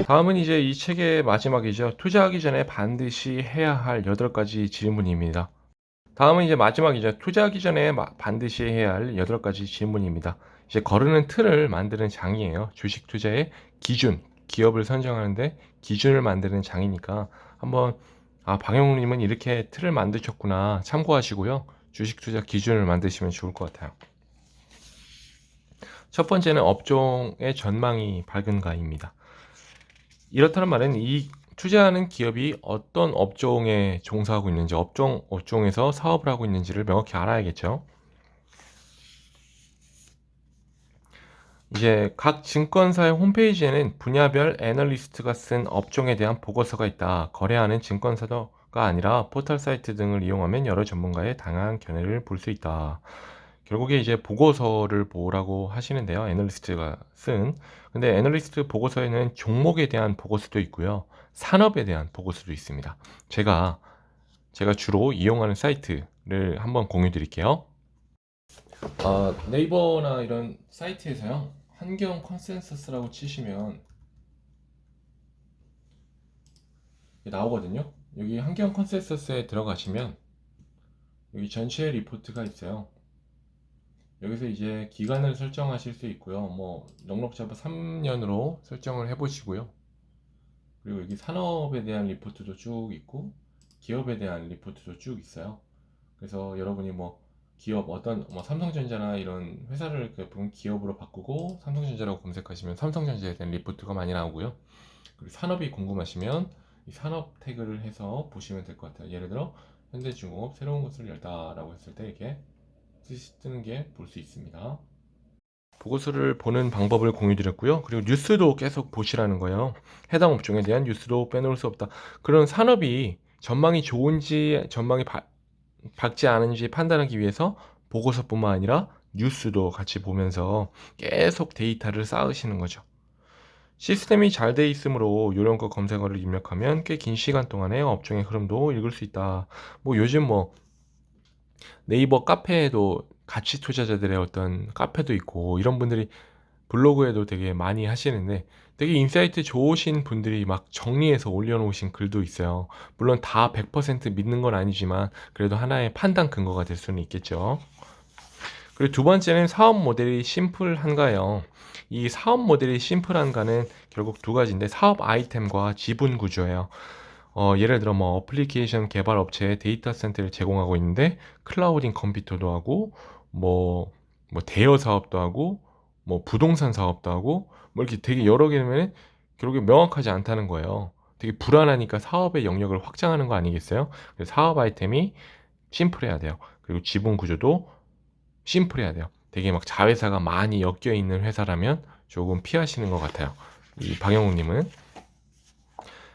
다음은 이제 이 책의 마지막이죠. 투자하기 전에 반드시 해야 할 8가지 질문입니다. 다음은 이제 마지막이죠. 투자하기 전에 반드시 해야 할 8가지 질문입니다. 이제 거르는 틀을 만드는 장이에요. 주식 투자의 기준, 기업을 선정하는데 기준을 만드는 장이니까 한번 방영님은 이렇게 틀을 만드셨구나 참고하시고요. 주식 투자 기준을 만드시면 좋을 것 같아요. 첫 번째는 업종의 전망이 밝은가입니다. 이렇다는 말은 이 투자하는 기업이 어떤 업종에 종사하고 있는지, 업종에서 사업을 하고 있는지를 명확히 알아야겠죠. 이제 각 증권사의 홈페이지에는 분야별 애널리스트가 쓴 업종에 대한 보고서가 있다. 거래하는 증권사가 아니라 포털 사이트 등을 이용하면 여러 전문가의 다양한 견해를 볼 수 있다. 결국에 이제 보고서를 보라고 하시는데요. 애널리스트가 쓴. 근데 애널리스트 보고서에는 종목에 대한 보고서도 있고요. 산업에 대한 보고서도 있습니다. 제가 주로 이용하는 사이트를 한번 공유 드릴게요. 네이버나 이런 사이트에서요. 환경 컨센서스라고 치시면 나오거든요. 여기 환경 컨센서스에 들어가시면 여기 전체 리포트가 있어요. 여기서 이제 기간을 설정하실 수 있고요. 뭐 넉넉 잡아 3년으로 설정을 해보시고요. 그리고 여기 산업에 대한 리포트도 쭉 있고 기업에 대한 리포트도 쭉 있어요. 그래서 여러분이 뭐 기업 어떤 뭐 삼성전자나 이런 회사를 보면 기업으로 바꾸고 삼성전자라고 검색하시면 삼성전자에 대한 리포트가 많이 나오고요. 그리고 산업이 궁금하시면 이 산업 태그를 해서 보시면 될 것 같아요. 예를 들어 현대중공업 새로운 곳을 열다라고 했을 때 이렇게 뜨는 게 볼 수 있습니다. 보고서를 보는 방법을 공유드렸고요. 그리고 뉴스도 계속 보시라는 거예요. 해당 업종에 대한 뉴스도 빼놓을 수 없다. 그런 산업이 전망이 좋은지 전망이 밝지 않은지 판단하기 위해서 보고서뿐만 아니라 뉴스도 같이 보면서 계속 데이터를 쌓으시는 거죠. 시스템이 잘 돼 있으므로 요령껏 검색어를 입력하면 꽤 긴 시간 동안에 업종의 흐름도 읽을 수 있다. 뭐 요즘 뭐 네이버 카페에도 가치 투자자들의 어떤 카페도 있고 이런 분들이 블로그에도 되게 많이 하시는데 되게 인사이트 좋으신 분들이 막 정리해서 올려놓으신 글도 있어요. 물론 다 100% 믿는 건 아니지만 그래도 하나의 판단 근거가 될 수는 있겠죠. 그리고 두 번째는 사업 모델이 심플한가요? 이 사업 모델이 심플한가는 결국 두 가지인데 사업 아이템과 지분 구조예요. 예를 들어 뭐 어플리케이션 개발 업체에 데이터 센터를 제공하고 있는데 클라우딩 컴퓨터도 하고 뭐 대여 사업도 하고 뭐 부동산 사업도 하고 뭐 이렇게 되게 여러 개면 결국에 명확하지 않다는 거예요. 되게 불안하니까 사업의 영역을 확장하는 거 아니겠어요? 그래서 사업 아이템이 심플해야 돼요. 그리고 지분 구조도 심플해야 돼요. 되게 막 자회사가 많이 엮여 있는 회사라면 조금 피하시는 것 같아요. 이 박영욱님은.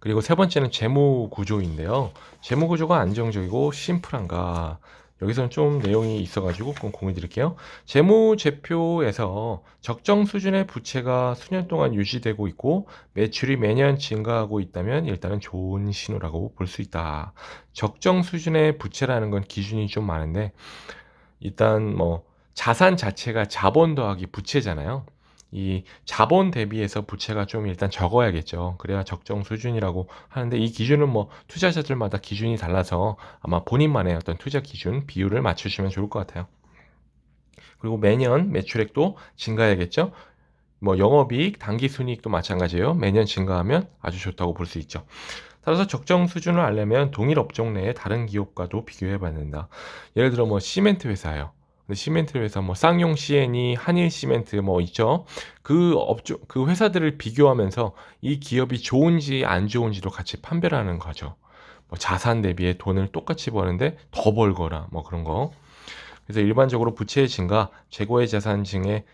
그리고 세 번째는 재무 구조인데요. 재무 구조가 안정적이고 심플한가? 여기서는 좀 내용이 있어가지고 공유 드릴게요. 재무제표에서 적정 수준의 부채가 수년 동안 유지되고 있고 매출이 매년 증가하고 있다면 일단은 좋은 신호라고 볼 수 있다. 적정 수준의 부채라는 건 기준이 좀 많은데 일단 뭐 자산 자체가 자본 더하기 부채잖아요. 이 자본 대비해서 부채가 좀 일단 적어야겠죠. 그래야 적정 수준이라고 하는데 이 기준은 뭐 투자자들마다 기준이 달라서 아마 본인만의 어떤 투자 기준 비율을 맞추시면 좋을 것 같아요. 그리고 매년 매출액도 증가해야겠죠. 뭐 영업이익, 당기순이익도 마찬가지예요. 매년 증가하면 아주 좋다고 볼 수 있죠. 따라서 적정 수준을 알려면 동일 업종 내의 다른 기업과도 비교해 봐야 된다. 예를 들어 뭐 시멘트 회사예요. 근데 시멘트 회사 뭐 쌍용 CN이, 한일 시멘트 뭐 있죠. 그 업종 그 회사들을 비교하면서 이 기업이 좋은지 안 좋은지도 같이 판별하는 거죠. 뭐 자산 대비에 돈을 똑같이 버는데 더 벌거나 뭐 그런 거. 그래서 일반적으로 부채의 증가, 재고의 자산 증에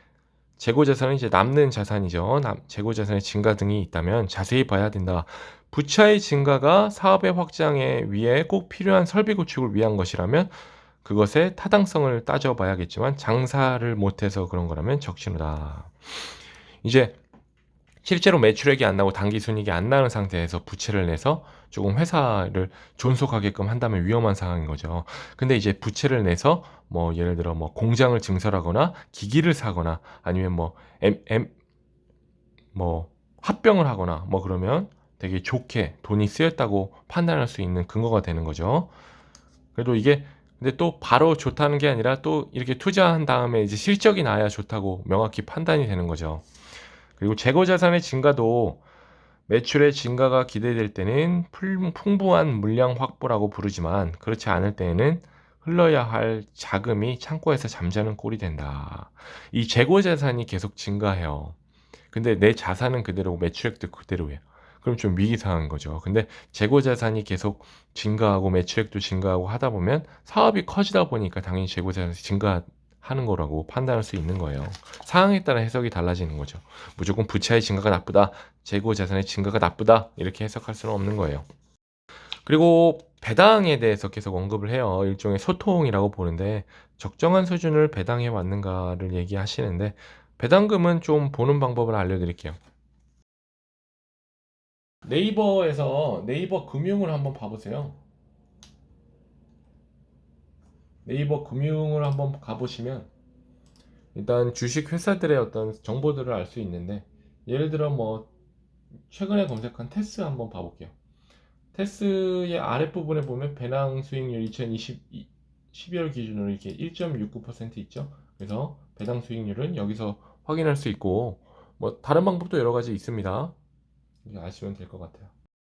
재고 자산은 이제 남는 자산이죠. 재고 자산의 증가 등이 있다면 자세히 봐야 된다. 부채의 증가가 사업의 확장에 위해 꼭 필요한 설비 구축을 위한 것이라면 그것의 타당성을 따져봐야겠지만 장사를 못해서 그런 거라면 적신호다. 이제 실제로 매출액이 안 나고 당기순이익이 안 나는 상태에서 부채를 내서 조금 회사를 존속하게끔 한다면 위험한 상황인 거죠. 근데 이제 부채를 내서 뭐 예를 들어 뭐 공장을 증설하거나 기기를 사거나 아니면 뭐 뭐 합병을 하거나 뭐 그러면 되게 좋게 돈이 쓰였다고 판단할 수 있는 근거가 되는 거죠. 그래도 이게 근데 또 바로 좋다는 게 아니라 또 이렇게 투자한 다음에 이제 실적이 나야 좋다고 명확히 판단이 되는 거죠. 그리고 재고 자산의 증가도 매출의 증가가 기대될 때는 풍부한 물량 확보라고 부르지만 그렇지 않을 때에는 흘러야 할 자금이 창고에서 잠자는 꼴이 된다. 이 재고 자산이 계속 증가해요. 근데 내 자산은 그대로고 매출액도 그대로예요. 그럼 좀 위기상한 거죠. 근데 재고 자산이 계속 증가하고 매출액도 증가하고 하다 보면 사업이 커지다 보니까 당연히 재고 자산이 증가하는 거라고 판단할 수 있는 거예요. 상황에 따라 해석이 달라지는 거죠. 무조건 부채의 증가가 나쁘다, 재고 자산의 증가가 나쁘다 이렇게 해석할 수는 없는 거예요. 그리고 배당에 대해서 계속 언급을 해요. 일종의 소통이라고 보는데 적정한 수준을 배당해 왔는가를 얘기하시는데 배당금은 좀 보는 방법을 알려드릴게요. 네이버에서 네이버 금융을 한번 봐보세요. 네이버 금융을 한번 가보시면 일단 주식 회사들의 어떤 정보들을 알 수 있는데 예를 들어 뭐 최근에 검색한 테스 한번 봐볼게요. 테스의 아랫부분에 보면 배당 수익률 2020 12월 기준으로 이렇게 1.69% 있죠. 그래서 배당 수익률은 여기서 확인할 수 있고 뭐 다른 방법도 여러 가지 있습니다. 아시면 될 것 같아요.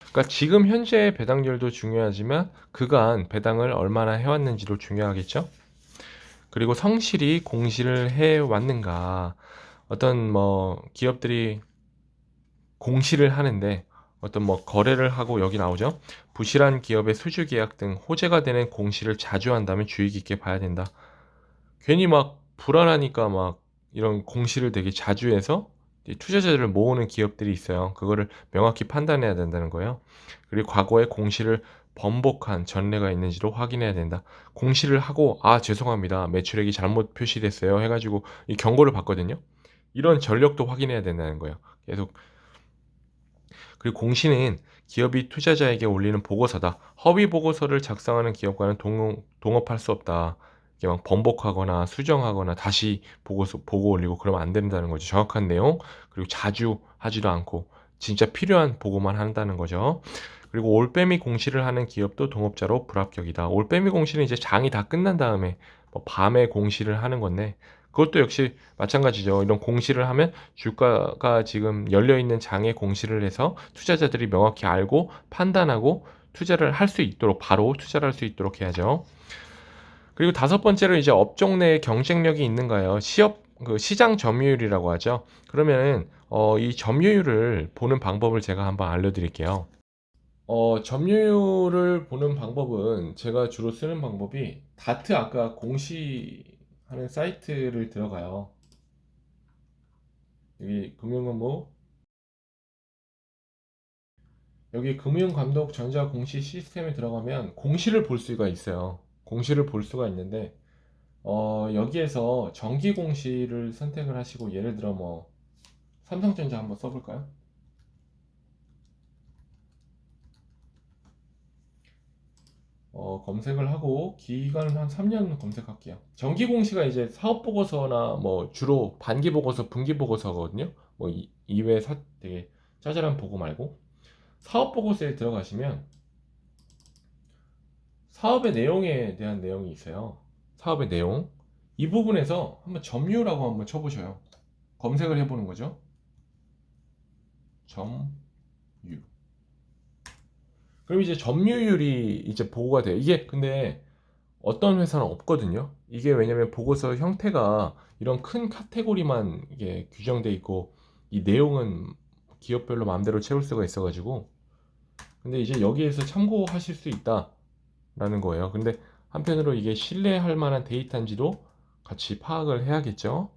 그러니까 지금 현재의 배당률도 중요하지만 그간 배당을 얼마나 해왔는지도 중요하겠죠. 그리고 성실히 공시를 해왔는가. 어떤 뭐 기업들이 공시를 하는데 어떤 뭐 거래를 하고 여기 나오죠. 부실한 기업의 수주 계약 등 호재가 되는 공시를 자주 한다면 주의 깊게 봐야 된다. 괜히 막 불안하니까 막 이런 공시를 되게 자주 해서 투자자들을 모으는 기업들이 있어요. 그거를 명확히 판단해야 된다는 거예요. 그리고 과거에 공시를 번복한 전례가 있는지도 확인해야 된다. 공시를 하고 아 죄송합니다. 매출액이 잘못 표시됐어요. 해가지고 이 경고를 받거든요. 이런 전력도 확인해야 된다는 거예요. 계속. 그리고 공시는 기업이 투자자에게 올리는 보고서다. 허위 보고서를 작성하는 기업과는 동업할 수 없다. 이게 막 번복하거나 수정하거나 다시 보고 올리고 그러면 안 된다는 거죠. 정확한 내용 그리고 자주 하지도 않고 진짜 필요한 보고만 한다는 거죠. 그리고 올빼미 공시를 하는 기업도 동업자로 불합격이다. 올빼미 공시는 이제 장이 다 끝난 다음에 뭐 밤에 공시를 하는 건데 그것도 역시 마찬가지죠. 이런 공시를 하면 주가가 지금 열려 있는 장에 공시를 해서 투자자들이 명확히 알고 판단하고 투자를 할 수 있도록 바로 투자를 할 수 있도록 해야죠. 그리고 다섯 번째로 이제 업종 내에 경쟁력이 있는가요? 그 시장 점유율이라고 하죠. 그러면은 이 점유율을 보는 방법을 제가 한번 알려드릴게요. 점유율을 보는 방법은 제가 주로 쓰는 방법이 다트 아까 공시하는 사이트를 들어가요. 여기 금융정보 여기 금융감독 전자 공시 시스템에 들어가면 공시를 볼 수가 있어요. 공시를 볼 수가 있는데 여기에서 정기 공시를 선택을 하시고 예를 들어 뭐 삼성전자 한번 써볼까요? 검색을 하고 기간은 한 3년 검색할게요. 정기 공시가 이제 사업 보고서나 뭐 주로 반기 보고서, 분기 보고서거든요. 뭐 이외에 되게 짜잘한 보고 말고 사업 보고서에 들어가시면 사업의 내용에 대한 내용이 있어요. 사업의 내용. 이 부분에서 한번 점유라고 한번 쳐보셔요. 검색을 해보는 거죠. 점유. 그럼 이제 점유율이 이제 보고가 돼요. 이게 근데 어떤 회사는 없거든요. 이게 왜냐면 보고서 형태가 이런 큰 카테고리만 이게 규정돼 있고 이 내용은 기업별로 마음대로 채울 수가 있어가지고 근데 이제 여기에서 참고하실 수 있다라는 거예요. 근데 한편으로 이게 신뢰할 만한 데이터인지도 같이 파악을 해야겠죠.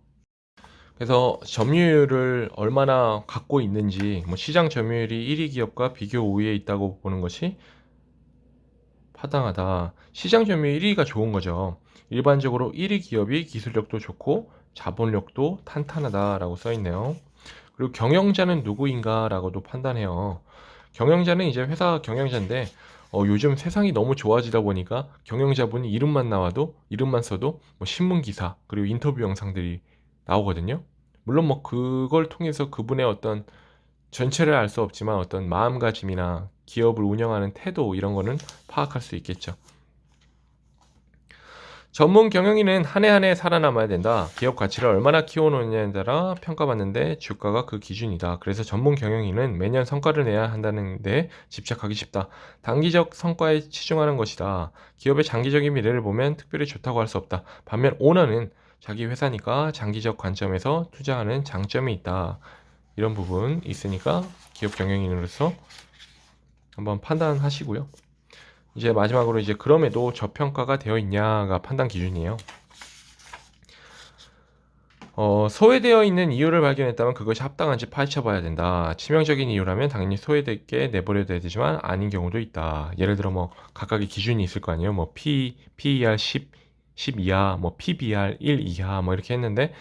그래서 점유율을 얼마나 갖고 있는지 뭐 시장 점유율이 1위 기업과 비교 우위에 있다고 보는 것이 타당하다. 시장 점유율 1위가 좋은 거죠. 일반적으로 1위 기업이 기술력도 좋고 자본력도 탄탄하다라고 써 있네요. 그리고 경영자는 누구인가라고도 판단해요. 경영자는 이제 회사 경영자인데 요즘 세상이 너무 좋아지다 보니까 경영자분이 이름만 나와도 이름만 써도 뭐 신문 기사 그리고 인터뷰 영상들이 나오거든요. 물론 뭐 그걸 통해서 그분의 어떤 전체를 알 수 없지만 어떤 마음가짐이나 기업을 운영하는 태도 이런 거는 파악할 수 있겠죠. 전문 경영인은 한 해 한 해 살아남아야 된다. 기업 가치를 얼마나 키워놓느냐에 따라 평가받는데 주가가 그 기준이다. 그래서 전문 경영인은 매년 성과를 내야 한다는 데 집착하기 쉽다. 단기적 성과에 치중하는 것이다. 기업의 장기적인 미래를 보면 특별히 좋다고 할 수 없다. 반면 오너는 자기 회사니까 장기적 관점에서 투자하는 장점이 있다. 이런 부분 있으니까 기업 경영인으로서 한번 판단하시고요. 이제 마지막으로 이제 그럼에도 저평가가 되어 있냐가 판단 기준이에요. 소외되어 있는 이유를 발견했다면 그것이 합당한지 파헤쳐봐야 된다. 치명적인 이유라면 당연히 소외되게 내버려둬야 되지만 아닌 경우도 있다. 예를 들어 뭐 각각의 기준이 있을 거 아니에요. 뭐 PER 10 이하, 뭐 PBR 1 이하 뭐 이렇게 했는데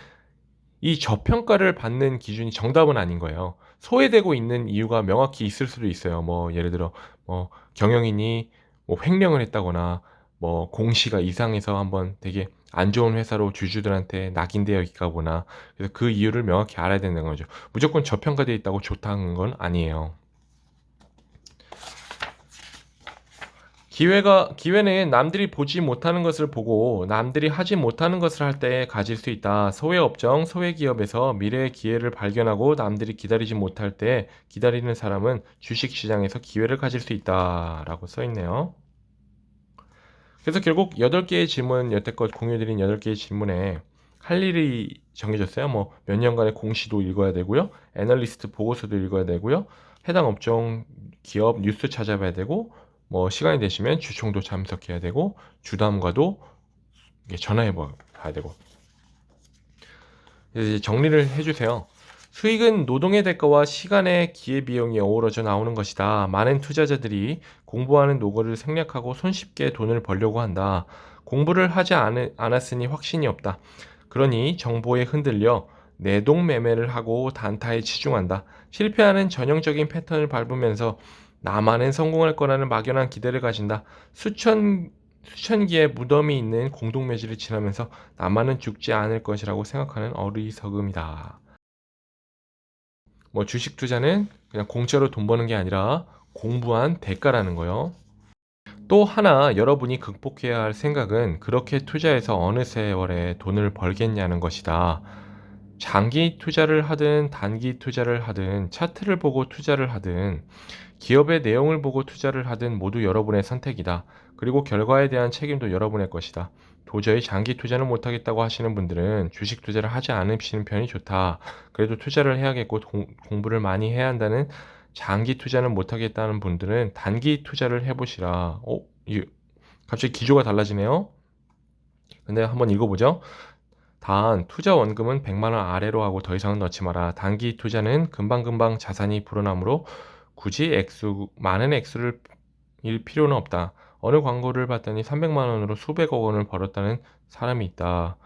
이 저평가를 받는 기준이 정답은 아닌 거예요. 소외되고 있는 이유가 명확히 있을 수도 있어요. 뭐 예를 들어 뭐 경영인이 뭐 횡령을 했다거나 뭐 공시가 이상해서 한번 되게 안 좋은 회사로 주주들한테 낙인되어 있거나 그래서 그 이유를 명확히 알아야 되는 거죠. 무조건 저평가되어 있다고 좋다는 건 아니에요. 기회는 남들이 보지 못하는 것을 보고 남들이 하지 못하는 것을 할 때 가질 수 있다. 소외업종, 소외기업에서 미래의 기회를 발견하고 남들이 기다리지 못할 때 기다리는 사람은 주식시장에서 기회를 가질 수 있다. 라고 써 있네요. 그래서 결국 8개의 질문, 여태껏 공유드린 8개의 질문에 할 일이 정해졌어요. 뭐 몇 년간의 공시도 읽어야 되고요. 애널리스트 보고서도 읽어야 되고요. 해당 업종 기업 뉴스 찾아봐야 되고 뭐 시간이 되시면 주총도 참석해야 되고 주담과도 전화해 봐야 되고 이제 정리를 해주세요. 수익은 노동의 대가와 시간의 기회비용이 어우러져 나오는 것이다. 많은 투자자들이 공부하는 노고를 생략하고 손쉽게 돈을 벌려고 한다. 공부를 하지 않았으니 확신이 없다. 그러니 정보에 흔들려 내동매매를 하고 단타에 치중한다. 실패하는 전형적인 패턴을 밟으면서 나만은 성공할 거라는 막연한 기대를 가진다. 수천 개의 무덤이 있는 공동묘지를 지나면서 나만은 죽지 않을 것이라고 생각하는 어리석음이다. 뭐 주식 투자는 그냥 공짜로 돈 버는 게 아니라 공부한 대가라는 거요. 또 하나 여러분이 극복해야 할 생각은 그렇게 투자해서 어느 세월에 돈을 벌겠냐는 것이다. 장기 투자를 하든 단기 투자를 하든 차트를 보고 투자를 하든 기업의 내용을 보고 투자를 하든 모두 여러분의 선택이다. 그리고 결과에 대한 책임도 여러분의 것이다. 도저히 장기 투자는 못하겠다고 하시는 분들은 주식 투자를 하지 않으시는 편이 좋다. 그래도 투자를 해야겠고 공부를 많이 해야 한다는 장기 투자는 못하겠다는 분들은 단기 투자를 해보시라. 갑자기 기조가 달라지네요. 근데 한번 읽어보죠. 단, 투자 원금은 100만 원 아래로 하고 더 이상은 넣지 마라. 단기 투자는 금방금방 자산이 불어나므로 굳이 많은 액수를 일 필요는 없다. 어느 광고를 봤더니 300만 원으로 수백억 원을 벌었다는 사람이 있다.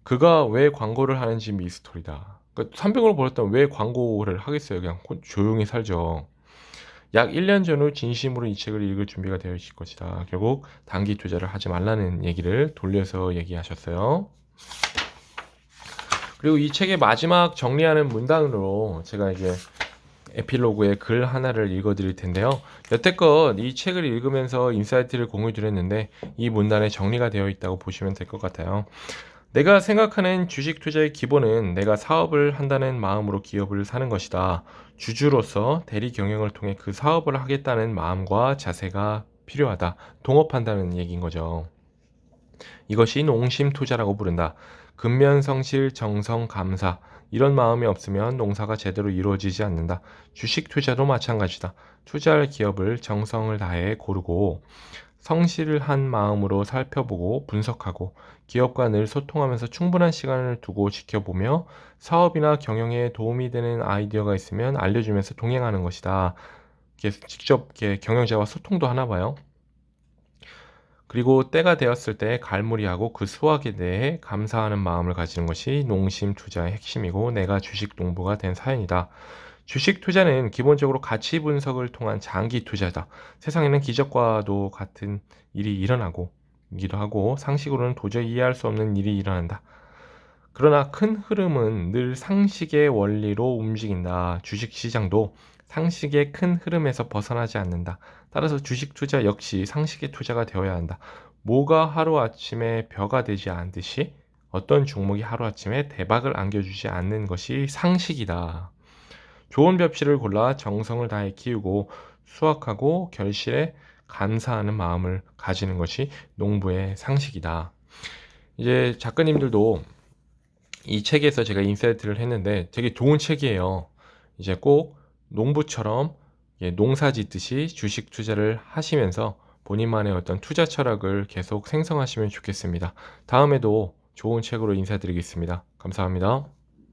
그가 왜 광고를 하는지 미스터리다. 그러니까 300억을 벌었다면 왜 광고를 하겠어요? 그냥 조용히 살죠. 약 1년 전후 진심으로 이 책을 읽을 준비가 되어 있을 것이다. 결국 단기 투자를 하지 말라는 얘기를 돌려서 얘기하셨어요. 그리고 이 책의 마지막 정리하는 문단으로 제가 이제 에필로그에 글 하나를 읽어드릴 텐데요. 여태껏 이 책을 읽으면서 인사이트를 공유 드렸는데 이 문단에 정리가 되어 있다고 보시면 될 것 같아요. 내가 생각하는 주식 투자의 기본은 내가 사업을 한다는 마음으로 기업을 사는 것이다. 주주로서 대리 경영을 통해 그 사업을 하겠다는 마음과 자세가 필요하다. 동업한다는 얘기인 거죠. 이것이 농심 투자라고 부른다. 근면성실, 정성, 감사 이런 마음이 없으면 농사가 제대로 이루어지지 않는다. 주식 투자도 마찬가지다. 투자할 기업을 정성을 다해 고르고 성실을 한 마음으로 살펴보고 분석하고 기업과 늘 소통하면서 충분한 시간을 두고 지켜보며 사업이나 경영에 도움이 되는 아이디어가 있으면 알려주면서 동행하는 것이다. 직접 경영자와 소통도 하나 봐요. 그리고 때가 되었을 때 갈무리하고 그 수확에 대해 감사하는 마음을 가지는 것이 농심 투자의 핵심이고 내가 주식 농부가 된 사연이다. 주식 투자는 기본적으로 가치 분석을 통한 장기 투자다. 세상에는 기적과도 같은 일이 일어나고 이기도 하고 상식으로는 도저히 이해할 수 없는 일이 일어난다. 그러나 큰 흐름은 늘 상식의 원리로 움직인다. 주식시장도 상식의 큰 흐름에서 벗어나지 않는다. 따라서 주식 투자 역시 상식의 투자가 되어야 한다. 뭐가 하루아침에 벼가 되지 않듯이 어떤 종목이 하루아침에 대박을 안겨주지 않는 것이 상식이다. 좋은 벽지를 골라 정성을 다해 키우고 수확하고 결실에 감사하는 마음을 가지는 것이 농부의 상식이다. 이제 작가님들도 이 책에서 제가 인사이트를 했는데 되게 좋은 책이에요. 이제 꼭 농부처럼 농사 짓듯이 주식 투자를 하시면서 본인만의 어떤 투자 철학을 계속 생성하시면 좋겠습니다. 다음에도 좋은 책으로 인사드리겠습니다. 감사합니다.